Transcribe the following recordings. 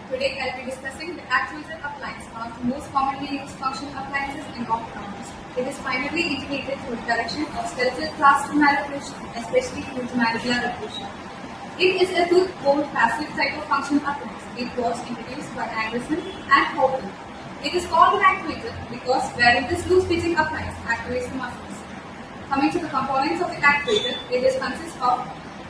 Today I'll be discussing the Activator appliance, one of the most commonly used functional appliances in orthodontics. It is primarily indicated for the correction of skeletal cluster malocclusion, especially due to mandibular occlusion. It is a tooth-borne passive type of functional appliance. It was introduced by Anderson and Houghton. It is called an activator because wearing this loose-fitting appliance activates the muscles. Coming to the components of the activator, it consists of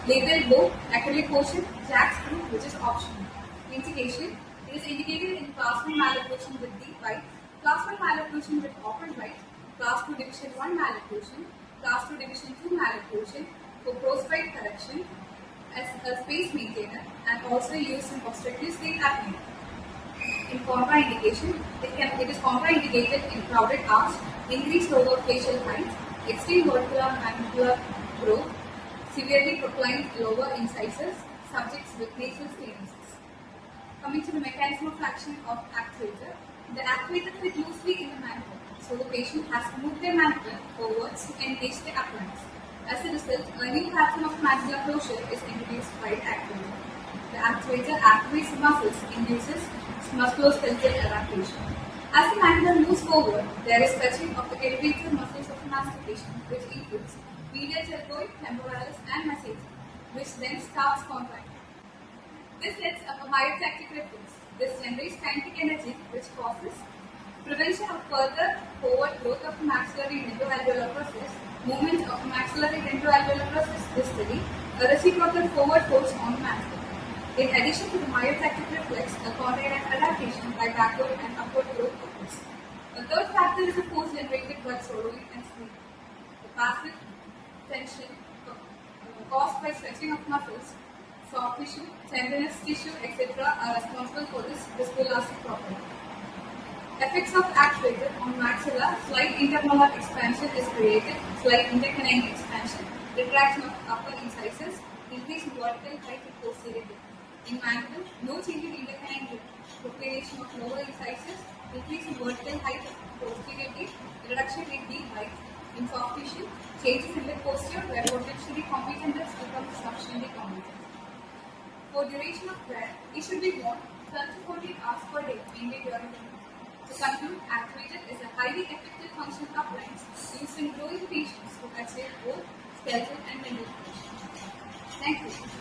labeled bow, acrylic portion, jack screw, which is optional. Indication: it is indicated in class 1 malocclusion with deep bite, class 1 malocclusion with open bite, class 2 division 1 malocclusion, class 2 division 2 malocclusion for post-bite correction as a space maintainer and also used in obstructive sleep apnea. In contraindication, it is contraindicated in crowded arch, increased lower facial height, extreme vertical mandibular growth, severely proclaimed lower incisors, subjects with nasal stenosis. Coming to the mechanism of action of activator, the activator fits loosely in the mandible, so the patient has to move their mandible forwards to engage the appliance. As a result, a new pattern of mandibular closure is introduced by the activator. The activator activates the muscles, induces musculoskeletal adaptation. As the mandible moves forward, there is stretching of the elevator muscles of the mastication, which includes medial deltoid, temporalis, and masseter, which then starts contracting. This sets up a myotactic reflex. This generates kinetic energy, which causes prevention of further forward growth of the maxillary dentoalveolar process, movement of the maxillary dentoalveolar process distally, a reciprocal forward force on the mandible. In addition to the myotactic reflex, a contract adaptation by backward and upward growth occurs. A third factor is the force generated by swallowing and squeezing. The passive tension caused by stretching of muscles, soft tissue, tendinous tissue, etc. are responsible for this viscoelastic property. Effects of activator on maxilla: slight intermolar expansion is created, slight intercanine expansion, retraction of upper incisors, increase in vertical height and posteriorly. In mandible, no change in intercanine proclination of lower incisors, increase in vertical height posteriorly, reduction in deep bite. In soft tissue, changes in the posture where potentially competent become sufficiently competent. For duration of wear, it should be worn 12 to 14 hours per day, mainly during the day. To conclude, Activator is a highly effective functional appliance used in growing patients who achieve both skeletal and mental function. Thank you.